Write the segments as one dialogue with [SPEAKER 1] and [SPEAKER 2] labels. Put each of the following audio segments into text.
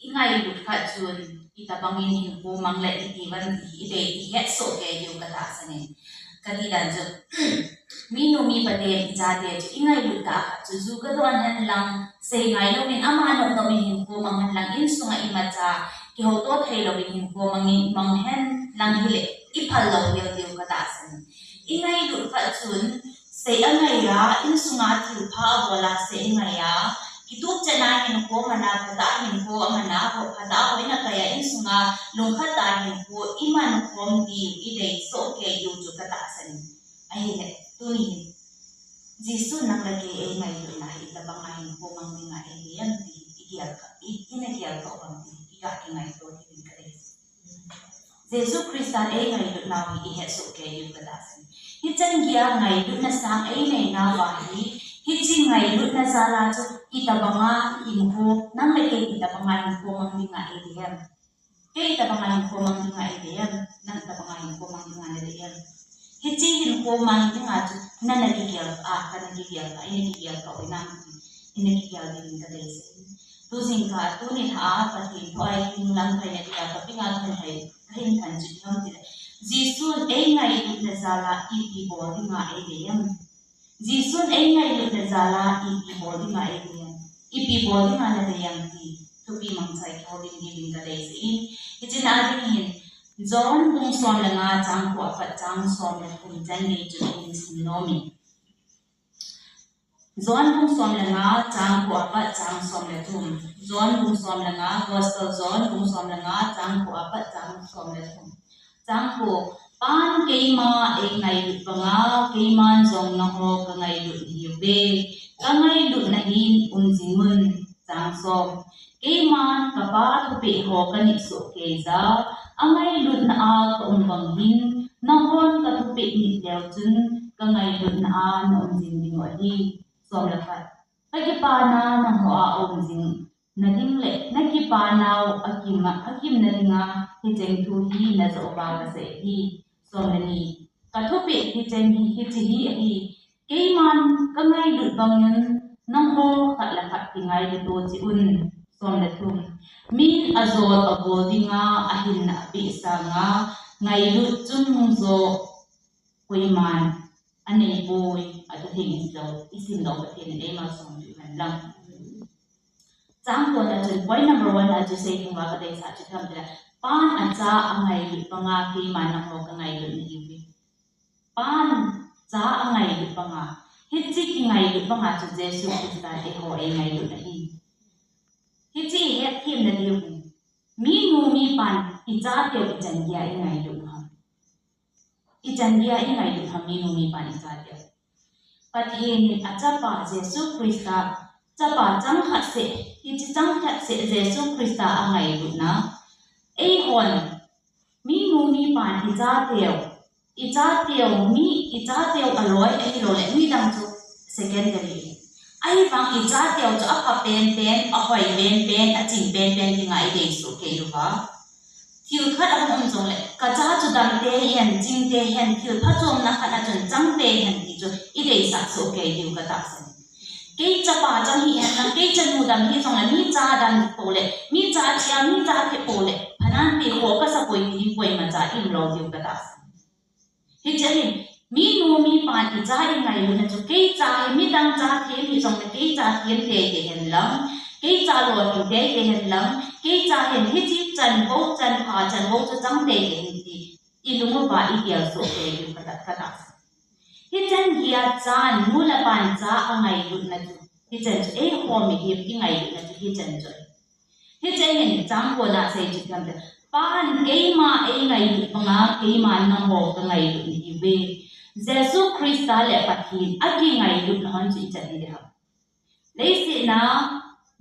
[SPEAKER 1] ingai lut kha chun itabangin hin ko mangle itiwan ide het so ke yu kata sane kadi dan jo minu mi pade jate ingai lut ka chu zu ka don han lang sei ngai lo min ama no no min hin ko mang lang in sunga imacha ki ho to thei lo min hin ko mang hen lang hile iphal lo yu kata sane ingai lut kha chun sei angai ra in sunga thil pha bola sei ngai ya Kitut cina hin ko mana pada hin ko mana ko pada ko ina kaya in sunga lungkat hin ko iman ko di ide so ke yu ju kata san ai le tuni jisu nang lagi ai ngai yu na ita bang hin ko mang ni ngai yan di ikial ka ina kial ko bang di ika ngai to di kare Jesu Kristan ai ngai yu na wi he so ke yu kata san hitan gia ngai yu na sang ai nei na wa hi Hiji ngai lut na sala tu itabanga info nang leke itabanga info mang dinga idem. Ke itabanga info mang dinga idem nang itabanga info mang dinga idem. Hiji info mang dinga tu nan nagigil kan nagigil ini nagigil ka inang ini nagigil din ka desi. Tu singka tu ni ha pati boy lang kaya dia tapi ngal kaya kain kan jidam tidak. Jisun ngai lut na sala ipi bo dinga idem. Jisun ngai lut na zala ipi body nga edian ipi body nga na dayang ti tupi mangsay ko din din ka dai sin itin ading hin John kung som la nga chang ko apat chang som la kung jan ni chu in sinomi John kung som la nga chang ko apat chang som la tum John kung som la nga gospel John kung som la nga chang ko apat chang som la tum chang ko Pan keima ngai lut panga keiman zong na ho ka ngai lut hiube ka ngai lut na hin unjimun chang som keiman ka pa thu pe ho ka ni so ke za angai lut na a ka umbang hin na hon ka thu pe ni leo chun ka ngai lut na a na unjin ding wa hi som la khat ka ki pa na ho a unjin na ding le na ki pa na akim na dinga hi jeng thu hi na zo ba ka se hi Somani katopi hijen hi keiman kangai lut bangun nang ho khat la khat tingai de to chi un som le thum min azol agodinga ahin na bi sanga ngai lut chung zo kuiman anei boy atu thing isin do ka tin e ma som ju han lang chang ko na chen point number 1 na ju say thing wa ka dai sa chi tham de pan acha angai lut panga ki manang ho ka ngai lut ni pan cha angai lut panga hichi ki ngai lut panga chu Jesu Krista e ho e ngai lut hi hichi he thim na diu mi nu mi pan I cha teo I chan dia e ngai lut ha I chan dia e ngai lut ha mi nu mi pan I cha teo pathe ni acha pa Jesu Krista cha pa chang khat se hichi chang khat se Jesu Krista angai lut na ai hon mi nu mi pan I cha teo mi I cha teo aloi ai lo le mi dang chu secondary ai bang I cha teo chu aka pen a hoi pen a ching pen dinga I dei su ke lu ba thil khat a chong le ka cha chu dam te hian ching te hian thil pha chom na khat a chon chang te hian ti chu I dei sa su ke lu ka ta san ke cha pa chang hi han ke chan mu dam hi chong la mi cha dam po le mi cha chia mi cha ke po le phanan ti ho ka sa poi ti poi ma cha im lo tiu ka ta hi chahin mi nu mi pa ti cha I ngai lu na chu ke cha mi dang cha the mi chong le ke cha thiam te ke hen lam ke cha lo ti te ke hen lam ke cha hen hi chi chan bo chan pha chan bo chu chang te ke hin ti I lu mo ba I kial so ke lu ka ta hi chan gia chan mu la pan cha angai lu na chu hi chan e ho mi hi ngai lu na chu hi chan choi hi chan hin chang ko na se chu kam de pan keima e ngai lu panga keima na ho ka ngai lu ni ve Jesu Krista le pathin aki ngai lu na han chi chan ni de ha le si na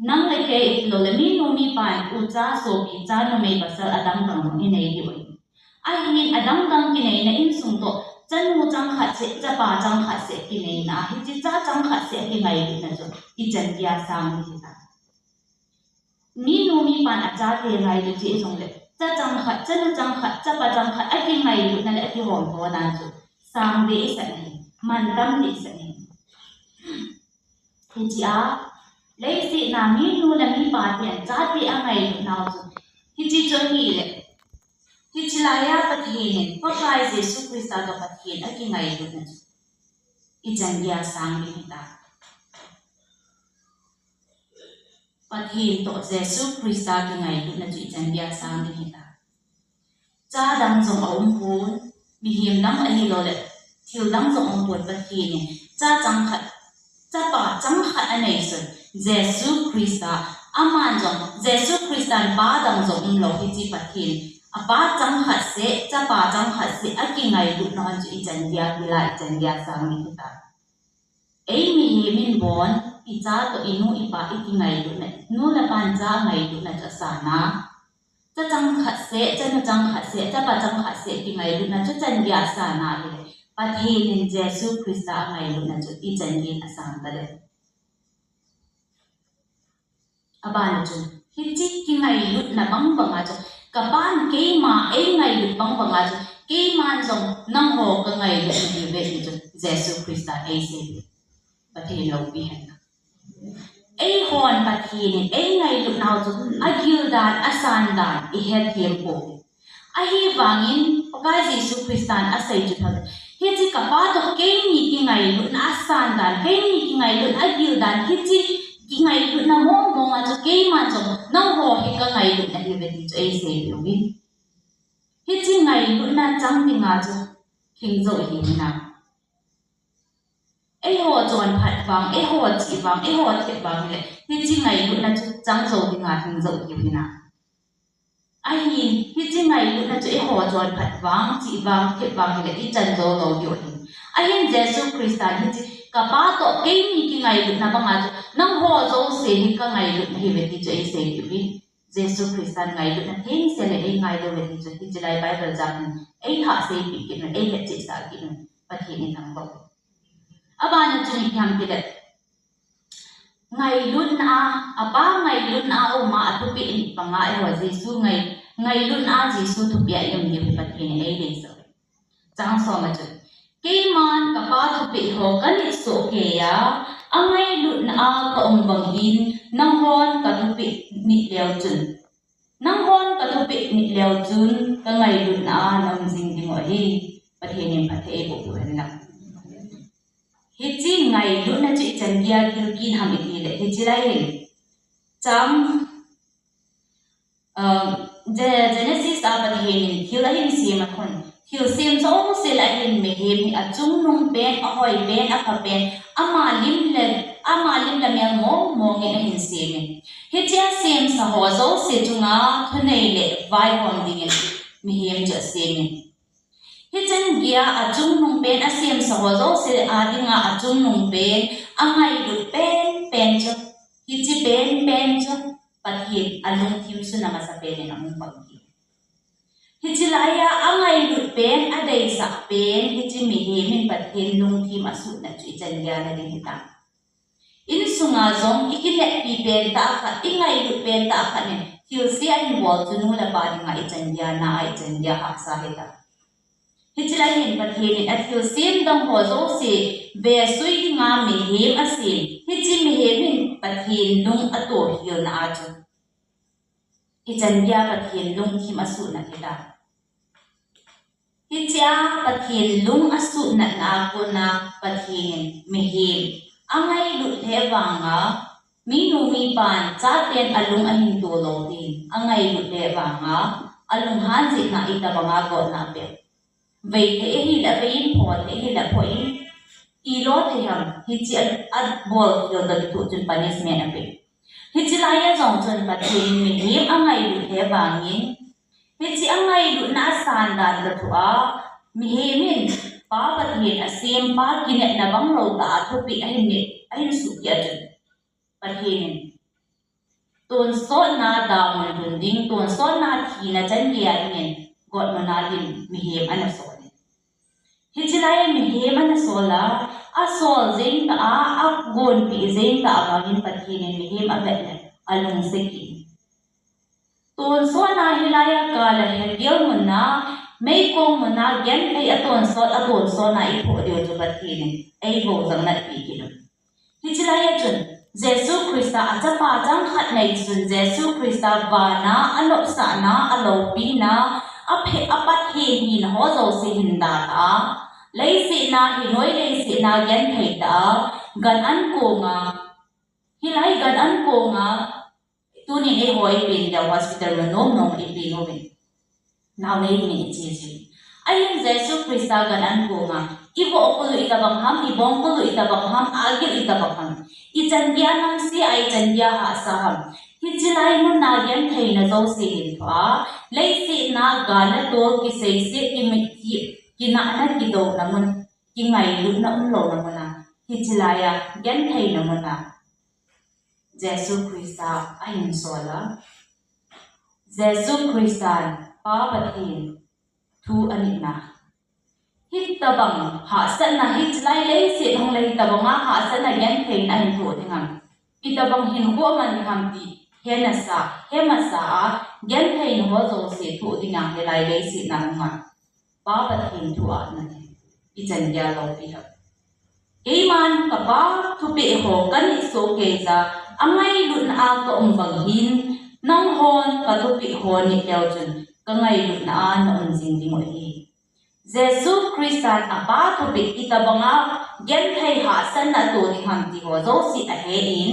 [SPEAKER 1] nang le ke lo le mi no mi pan u cha so bi cha no me basal adam kang ni nei di oi ai min adam kang ki nei na in sung to chan mu chang khat se cha pa chang khat se ki nei na hi chi cha chang khat se ki ngai lu na chu I chan dia sang ni ta mi no mi pan a cha te ngai lu chi song le cha chang khat cha nu chang khat cha pa chang khat a ki ngai lu na le ki hom ko na chu sang de sa ni man dam ni sa ni hi chi a lấy gì nào mi nu là mi bà tiền giá thì ăn ngày lúc nào rồi thì chỉ cho hi lệ thì chỉ là ya bắt hiền có phải Jesus Christ đó bắt hiền ở cái ngày lúc này ít chân dia sang đi ta bắt hiền tổ Jesus Christ cái ngày lúc này ít chân dia sang đi ta cha đang dùng ông phun mi hiền lắm anh hi lệ thiếu đang dùng ông phun bắt hiền cha chẳng khát cha bà chẳng khát anh ấy rồi Jesus Christ aman jong Jesus Christ ba dang jong lo hi chi pathin apa chang khat se cha pa chang khat se aki ngai lu no an chu i chan dia bila chan dia sang ni ta ei mi hi min bon i cha to inu i pa i ki ngai lu ne nu la pan cha ngai lu na cha sa na cha chang khat se cha na chang khat se cha pa chang khat se ki ngai lu na cha chan dia sa na hi pathin in Jesus Christ ngai lu na chu i chan dia asang ta de aban chu hichi ki ngai lut na bang banga chu kapan ke ma e ngai lut bang banga chu ke man jong nang ho ka ngai lut ni ve ni chu Jesus Christ e se pathe lo bi han e hon pathe ni e ngai lut naw chu agil dan asan dan e het hem po a hi wangin pakai Jesus Christ a sai chu thal hichi kapa to ke ni ki ngai lut na asan dan ke ni ki ngai lut agil dan hichi ki ngai lu na mo nga cho ke man cho nang ho he ka ngai lu na hi ve ti cho ai se lu bi hi chi ngai lu na chang ti nga cho king zo hi na ai ho chon phat wang ai ho chi wang ai ho the wang le hi chi ngai lu na cho chang zo ti nga king zo hi na ai hi chi ngai lu na cho ai ho chon phat wang chi wang the wang le ti chan zo lo yo hi ai hin Jesus Christ hi chi kapa to ke ni ki ngai lu na banga chu nang ho zo se hi ka ngai lu hi ve ti chei se ki bi Jesus Christ ngai lu na thing se le ngai lo ve ti chu ti chilai Bible jam ei tha se pi ki na ei le chi sa ki na pa thi ni nang bo aba na chu ni kham ti de ngai lu na aba ngai lu na o ma athu pi ni panga e ho Jesus ngai lu na Jesus thu pi yam ni pa thi ni ei le so chang so ma chu ke man kapa thu pi ho ka ni so ke ya angai lu na ka ong bang in nang hon ka thu pi ni leo chun nang hon ka thu pi ni leo chun ka ngai lu na nam jing ding o hi pathe ni pathe bo bu na hi chi ngai lu na chi chan dia kil ki ham i le hi chi lai cham Genesis apa pathe ni kil hin si ma khon Hiu sim so se la hin me he mi a chung nung pen a hoi pen a pha pen ama lim la mel mo nge na hin se me he chia sim sa ho zo se chunga thunei le vai hom ding en mi hem cha se me he chen gia a chung nung pen a sim sa ho zo se a dinga a chung nung pen a ngai lu pen cha hi chi pen cha pathi alung thim su na ma sa pen na mung pa Hijilaya angai lu pen adai sa pen hiji mi he min pathin lung thi ma su na chu chan ya na ding ta in sunga zong ikile pi pen ta kha ingai lu pen ta kha ne hiu si an wol chu nu la ba ding ai chan ya na ai chan ya ha sa he ta hijilai hin pathin at hiu sim dong ho zo si be sui nga mi he a sim hiji mi he min pathin lung ato hiu na a chu ichan ya pathin lung thi ma su na he ta Hicia pathin lung asu na ko na pathin mihim angai lu the wanga minu mi pan cha ten alung ahin to lo din angai lu the wanga alung han ji na ita banga go na pe vei the hi la vein pho the hi la phoi i lo the ham hici at bol yo da tu chun punishment ape hici la ya jong chun pathin mihim angai lu the wangin Hici angai lu na san dan da thua mi he min pa pathin a sem pa kinet na bang lo ta thu pi ahin su ya chen pathin ton so na da mon dun ding ton so na thi na chan ya nen god ma na lim mi he ana so ne hici lai mi he ana so la a sol zeng ta a gon pi zeng ta ba hin pathin mi he a vet ne alung se ki Ton so na hilaya kala hegel muna may kong muna gen ay aton so na ipo dio jo batine ay bo zang na pikino. Hijilaya chun Jesus Christa achapa jang khat nei sun Jesus Christa vana anop sana alopi na aphe apat he hin ho zo se hin da ta lei si na hi noi lei si na gen thei ta gan an ko nga hilai gan an ko nga tunin e hoi pin da hospital ma nom nom e pin no ben now nei ni chi chi ai Jesus Christa gan an ko nga ibo ko itabang ham ibong ko itabang ham agil itabang ham ijandia nam si ai jandia ha saham hijilai mun na yan thei na zo si hin thwa lei si na gana to ki sei se ki mi ki na na ki do na mun ki ngai lu na un lo na mun na hijilai ya yan thei na mun na Jesus Christa ai sola Jesus Christa pa pathin thu anina hit tabang ha san na hit lai lei si hong lei tabang ha san na yan thei na hin tho thingam itabang hin ho man ham ti henasa hemasa yan thei no ho zo se thu dinga he lai lei si na ma pa pathin thu a na ijan ya lo pi ha eiman ka pa thu pe ho kan so ke za angai lun a ko om bang hin nang hon ka thu pi ho ni leo chun ka ngai lun a na on jing di mo hi Jesus Christan apa thu pi itabanga yan thei ha san na to ni ham ti ho zo si a he in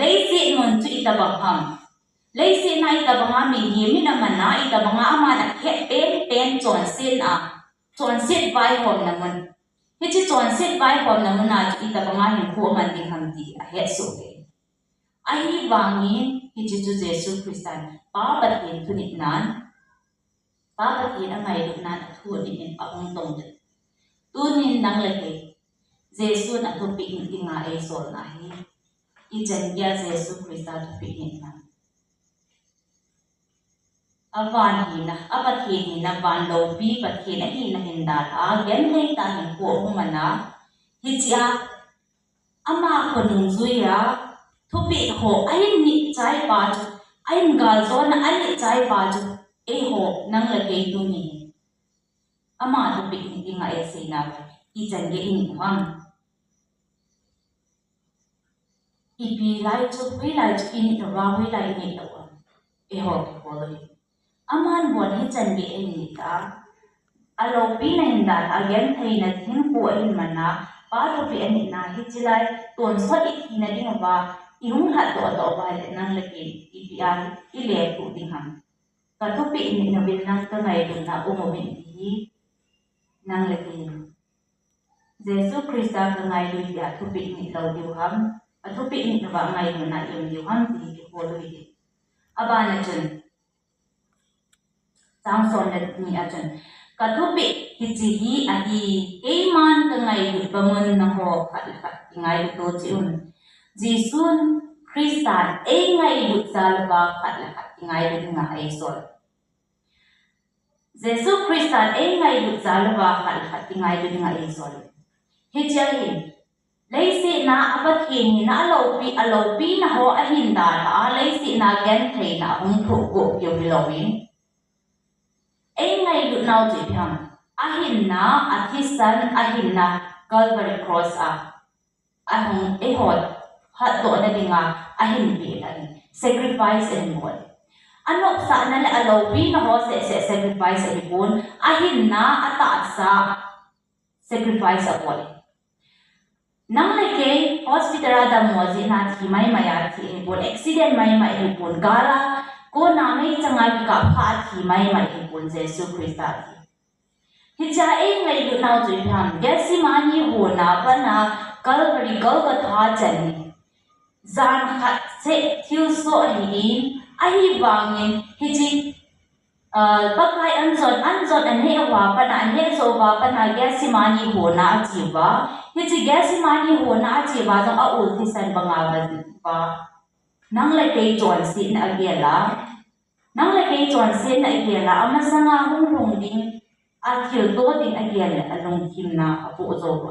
[SPEAKER 1] lei si mon chu itabang ham lei si na itabanga mi hi mi na man na itabanga ama na he pen chon sin vai hom na mon he chi chon sin vai hom na mon na itabanga hin ko man ti ham ti a he so ke ai wangi hi chi chu Jesus Christan pa pathin thu ni nan pa pathin angai lu nan thu ni in pa hong tong de tunin nang le ke Jesus na thu pi ni nga e sol na hi ijan ya Jesus Christa thu pi ni na avan hi na apathi ni na van lo pi pathi na hi na hin da a gen hei ta hin ko hu mana hi chia ama ko nung zui ya thu pi ho ai ni chai pa chu ai ngal zo na ai chai pa chu e ho nang le ke tu ni ama thu pi ni nga e se na ijan ge ni hwang ipi lai chu hui lai chu in ra hui lai ni lo e ho ko lo aman bon hi chan bi e ni ta alo pi na in da again thei na thin ko in mana pa to pi ani na hi chilai ton so i thi na ding ba i hung ha to ba le nang le ki ipi an i le ku ding ham ka to pi ni na bin nang ta ngai ding na o mo bin hi nang le ki Jesus Christa ka ngai lu ya to pi ni lo diu ham athu pi ni ba ngai lu na yum diu ham ti ki ko lu hi aba na chun sang son na ni a chun ka thu pi hi chi hi a hi e man ka ngai lu ba mun na ho khat khat ngai lu to chi un Jesus Christa e ngai lu zal ba khat khat ngai lu nga ai sol Jesus Christa e ngai lu zal ba khat khat ngai lu nga ai sol he cha hi lei si na apathi ni na alo pi na ho a hin da ha lei si na gen thei na hung thu ko pyo bi lo win e ngai lu nau ji pham a hin na athisan a hin na Calvary cross a hung e ho hat to na dinga a hin bi la sacrifice and more anok sa na le alo pi na ho se sacrifice and bun a hin na ata sa sacrifice a bol nang le ke hospital da moji na thi mai maya thi bol accident mai mai bol gara ko na mai changa ki ka pha thi mai mai bol Jesus Christa thi hi cha e ngai lu nau ju tham gesi mani ho na pa na Calvary Golgotha chani zan khat se thiu so hi ai wangin hi chi bakai anzon an he wa pa na he so wa pa na gesi mani ho na chi wa hi chi gesi mani ho na chi wa jang a ul thi san banga ba nang le ke chon sin agela nang le ke chon sin agela ama sanga hung ding a thil to ding agela along kim na apu zo ko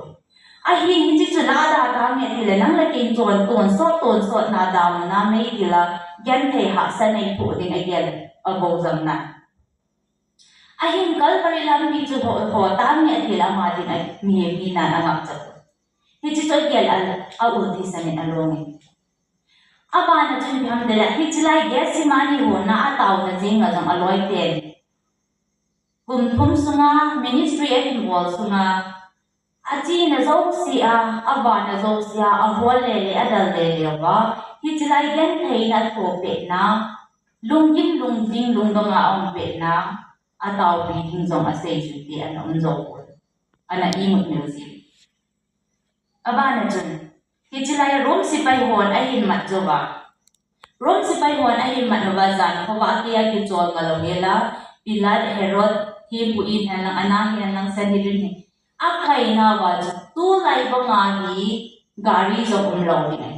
[SPEAKER 1] a hi chi chu la da ta me thi le nang le ke chon ton so na da na me dila yan the ha san nei pu ding agela a bo zam na a hin Calvary lam bi chu ho ta me thi la ma ding ai mi na ngap cha hi chi choi gel a u thi san along abana chun pham de la hichlai gas simani ho na ataw na jing ga jang aloi ten kum thum sunga ministry of involved sunga achi na zo si a abana zo si a hol le le adal le le wa hichlai gen thei na tho pe na lungjing lungbanga ong pe na ataw pi king zong a sei chu ti an om zo ko ana I mut music abana chun hichlai rom si pai hon a hin mat zo ba rom si pai hon a hin mat wa zan ko wa kia ki chol ga lo la Pilat Herod hi pu in han lang ana hian lang sanidin ni akai na wa tu lai ba ma hi gari zo um lo ni ai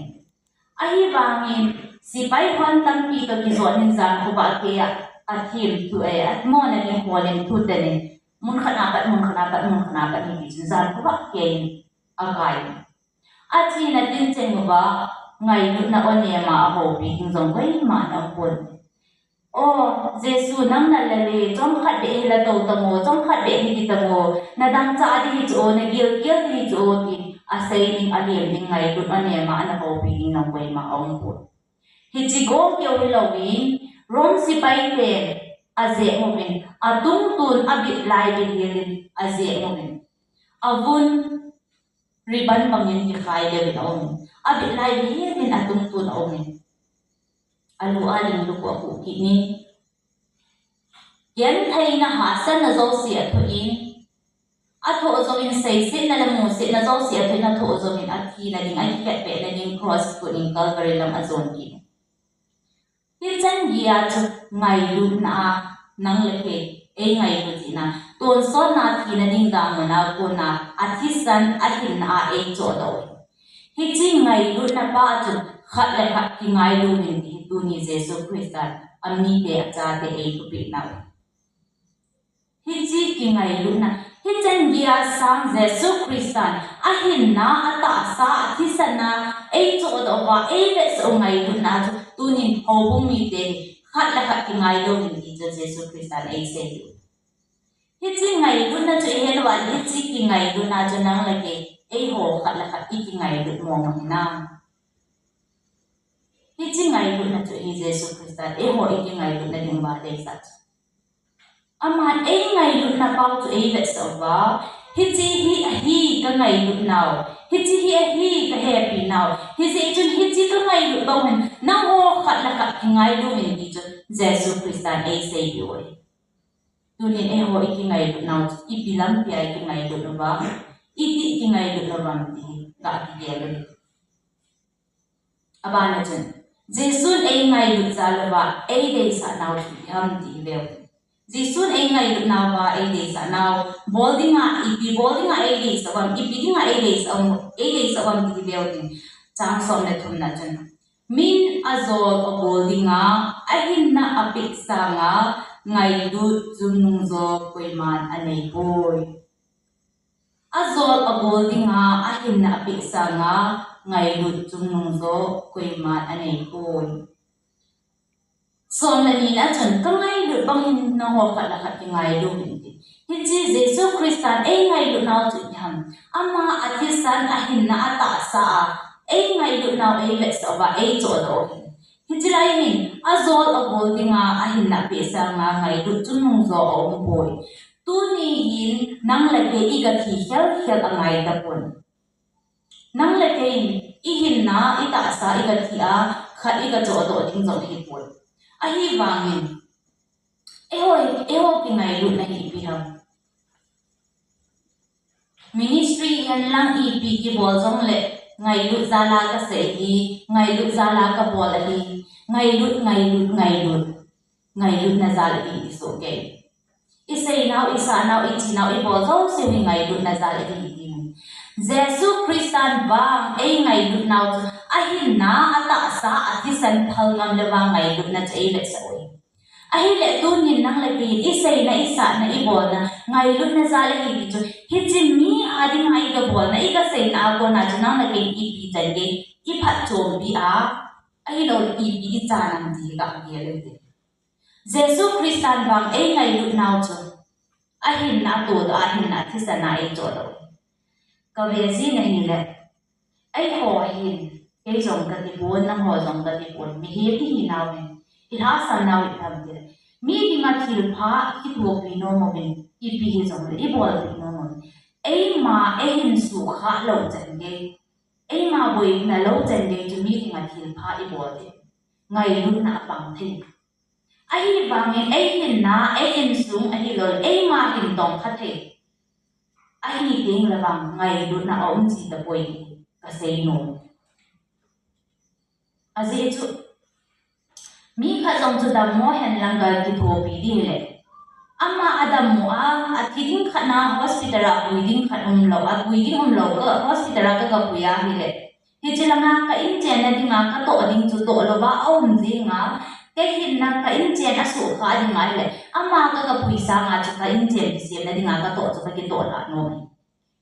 [SPEAKER 1] ai wangin si pai hon tam pi to ki zon hin zan ko ba kia a thim tu ai at mo na ni holen tu te ni mun khana pat ni ki zan ko ba ke akai a chi na tin cheng ba ngai lu na on ye ma ho pi king zong bai ma na pon o Jesu nang na le chong khat be la to tamo chong khat be hi tamo na dang cha di chu na gil di chu ti a sei ning a lem ning ngai lu on ye ma na ho pi king nang bai ma ong pon hi chi go kyo hi lo win rom si pai te a ze mo bin a tung tun a bit lai bi hilin a ze mo bin avun riban bangin ki khai de bi ong abi lai bi hin atung tun ong alu aling lu ko ki ni yan thai na ha san na zo si a thoin a tho zo in sei sin na mu si na zo si a thoin na tho zo in a thi na ding ai ke pe na ding cross ko in Calvary lam a zon ki hi chan gia chu ngai lu na nang le ke e ngai lu ji na ton so na thi na ding da mo na ko na a thi san a hin na e cho do hi chi ngai lu na pa chu khat le khat ki ngai lu min ti tu ni Jesu Christ amni te cha te e ku pi na hi chi ki ngai lu na hi chen gia sang Jesu Christ a hin na ata sa thi san na e cho do wa e le so ngai lu na tu ni ho bu mi te khat le khat ki ngai lu min ti Jesu Christ e se hi chi ngai lu na chu hen wa hi chi ki ngai lu na chu nang le ke e ho khat le khat ki ngai lu mo na hi chi ngai lu na chu hi Jesu Christ e ho e ki ngai lu na ding ba de sa aman e ngai lu na pau chu e le so ba hi chi hi ka ngai lu now hi chi hi ka happy now hi chi chun hi chi ka ngai lu ba hen na ho khat la khat ki ngai lu min ki chu Jesu Christ e se bi oi tu ni e ho e ki ngai lu now I bilang pi ai ki ngai lu ba I ti ki ngai lu ba ti ka ki ge le abana chen Jesu e ngai lu za la ba e de sa now ti ham ti ve Jesu e ngai lu na ba e de sa now boldinga e de sa wam I bidinga e de sa wam ti ve ti chang som le thum na chen min azol o boldinga a hin na apik sa nga ngai lu zum nung zo koi man anei boy azol a boldinga a hin na apik sa nga ngai lu zum nung zo koi man anei boy som la ni na chen ka ngai lu bang hin na ho khat la khat ki ngai lu hin ti hi chi Jesu Christ e ngai lu na chu nyam ama athi san a hin na ata sa e ngai lu na e le so ba e cho do hi chi lai hin azol a boldinga a hin na pe sa nga ngai lu chu nung zo om boy tu ni hin nang la ke I ga thi hel angai ta pon nang la ke I hin na I ta sa I ga thi a khat I ga cho do ding zo hi pon a hi wangin e ho ki ngai lu na hi pi ham ministry yan lang I pi ki bol zong le ngai lu za la ka se hi ngai lu za la ka bol hi ngai lu na za le hi so ke I say now I sa now I chi now I bol zo se wi ngai lu na za le hi Jesu Christan bang e ngai lu now a hin na ata sa athi san phal ngam le wa ngai lu na chei le sa oi a hi le tu nin nang le ki I say na I sa na I bol na ngai lu na za le hi chu hi chi mi adi ngai ka bol na I ka say na ko na chu nang le ki I pi jan ge I phat chom bi a hi lo I pi cha nam ji ka ge le te Jesu Christan bang e ngai lu now chu a hin na to do a hin na thi sa na I cho do ka ve ji na hi le ai ho hin cái dòng cái thì buồn năng hồ dòng cái thì buồn mi hiệp thì nào mình thì ha san nào thì làm gì mi đi mà thì phá cái thuộc vì nó mà mình ipi hi dòng cái bol vì nó mà ấy mà ấy hình su khá lâu chân cái ấy mà bồi là lâu chân cái cho mi đi mà thì phá cái bol thì ngày lúc nào bằng thì ấy bằng ấy hình na ấy hình xuống ấy rồi ấy mà hình đồng khát thì ấy tiếng là bằng ngày lúc nào ông chỉ tập bồi cái say no azi chu mi kha zong chu dam mo hen langal ki thopi di le ama adam mo athiding khana hospital a buiding khanum lo a buiding lo ka hospital ka ka puya hi le hi chilanga ka in chen na dinga ka to ding chu to lo ba om ji nga ke hin na ka in chen a su kha ding ai le ama ka puisa nga chu ka in chen ki sem na dinga ka to chu ka ki to la no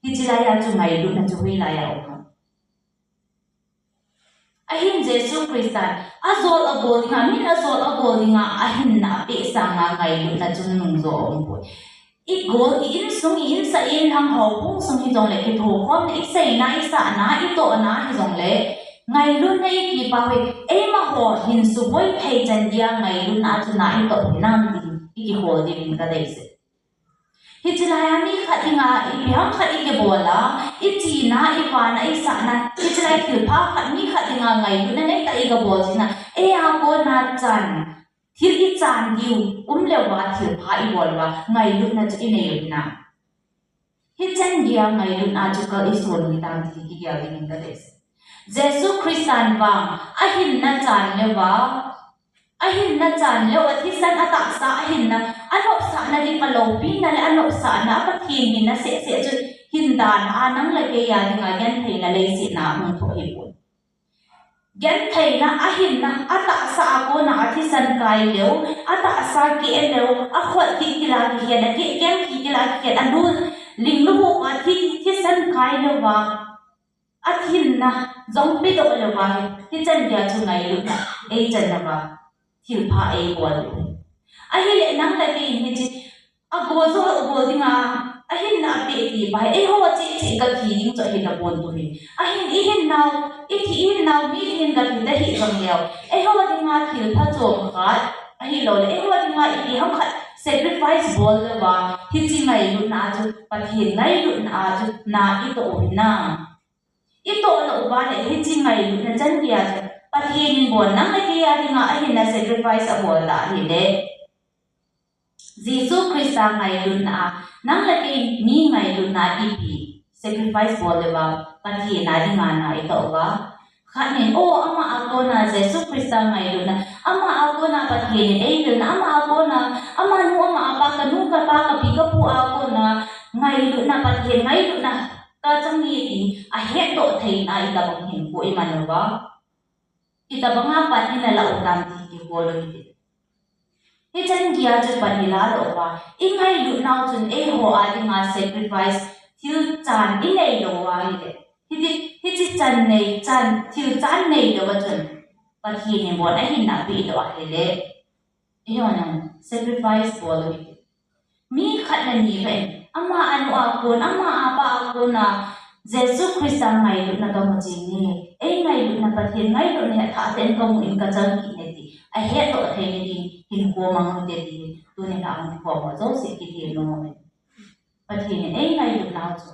[SPEAKER 1] hi chilaya chu mai lu na chu hui la ya o ahin Jesu Kristan azol agolinga min azol agolinga ahin na pe sanga ngai na chung nung zo ong boy I gol in sung in sa in hang ho pung sung hi dong le ki tho khom ne sei na I sa na I to na hi dong le ngai lu nei ki pa we e ma ho hin su boy thei chan dia ngai lu na chu na I to nam din ki ho di min ka dei se hi chilaya mi khatinga I biang khati ke bola I chi na I fa na I sa na hi chilaya thil pha khat mi khatinga ngai lu na nei ta I ga bol sina e a ko na chan thil I chan diu le wa thil pha I bol wa ngai lu na chi nei na hi chan dia ngai lu na chu ka I son ni tam thi ki dia ding da des Jesu Kristan wa ahin na chan le wa ahin na chan le wa thi san ata sa ahin na anop sa na di palopi na le anop sa na pathin ni na se chu hindan anang le ke ya dinga gan thei na le si na hung tho hi pun gan thei na ahin na ata sa ko na thi san kai leo ata sa ke leo a khot thi ki la ki ya na ke kem ki la ki ya anu ling lu ho a thi san kai le wa athin na zong pi do le wa hi chan dia chu ngai lu na e chan na ba thil pha e bol ahi le nang la ke ni chi a go zo go dinga ahin na pe ti bai e ho chi chi ka ki ning cho hi na bon tu ni ahin I hin naw I thi hin naw mi hin ka ti da hi bang leo e ho dinga thil pha chom kha ahi lo le e ho dinga I bi ham khat sacrifice bol le wa hi chi ngai lu na chu pathin ngai lu na chu na I to na I to lo ba le hi chi ngai lu na chan kia pathin bon nang le kia dinga ahin na sacrifice a bol la hi le Jesu Krista ngai lu na nang le ki mi ngai lu na ipi sacrifice bol le ba pathin na dinga na I to wa khanin o ama ako na Jesu Krista ngai lu na ama ako na pathin e lu na ama ako na ama nu ama apa ka nu ka pa ka pi ka pu ako na ngai lu na pathin ngai lu na ka chang ni ti a het do thei na I ta bang hin ko I man wa I ta bang pa ni na la u tam ti ki ko lo ti hi chan gia chu pan hi la lo wa I ngai lu nau chun e ho a dinga sacrifice thil chan I nei lo wa hi chi chan nei chan thil chan nei lo wa chun pathin ni bon a hin na pi lo a he le e ho na sacrifice bo lo mi khat na ni ben ama anu a kon ama apa a kon na Jesu Krista ngai lu na ka mo chi ni e ngai lu na pathin ngai lu ne tha ten ka mu in ka chang ki ne ti a he to the ni din hin ko mang te ti tu ne na ang ko mo zo se ki ti no me pathin e ngai lu na chu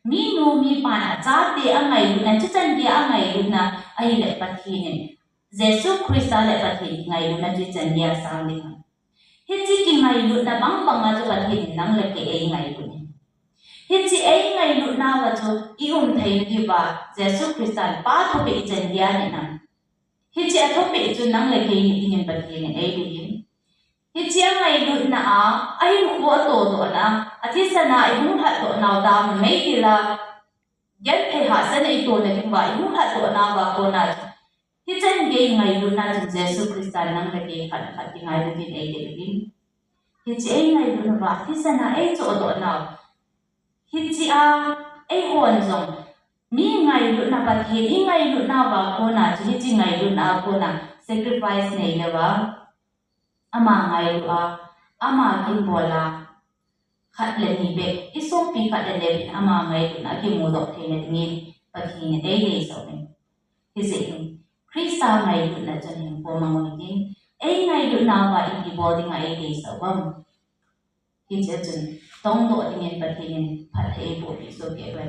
[SPEAKER 1] mi nu mi pa na cha te a ngai lu na chan dia a ngai lu na ai le pathin Jesu Krista le pathin ngai lu na chan dia sang ni hi chi ki ngai lu na bang bang a chu pathin nang le ke e ngai lu hi chi e ngai lu na wa chu I thei ki ba Jesu Krista pa tho pe chan dia ni na hi chi a tho pe chu nang le ke ni tin pathin e lu hi chi a ngai lu na a ai ko to do na a thi sana I hung hat to naw da me ki la get phe ha san I to na ki ba I hung hat to na ba ko na hi chan ge ngai lu na Jesu Krista nang le ke khat khat ki ngai lu tin e de bin hi chi e ngai lu na ba thi sana e cho do na hi chi a e hon zong mi ngai lu na pathin I ngai lu na ba ko na hi chi ngai lu na ko na sacrifice nei le ba ama ngai lu a ama kin bola khat le ni be I so pi khat le le ama ngai lu na ki mu do the ne ni pathin e de so ne hizing Krista ngai du na chan hin po mangoni ei ngai du na ba in body ngai dei sa bam hi che chun tong do ding en pathin phat he bo bi so ke ba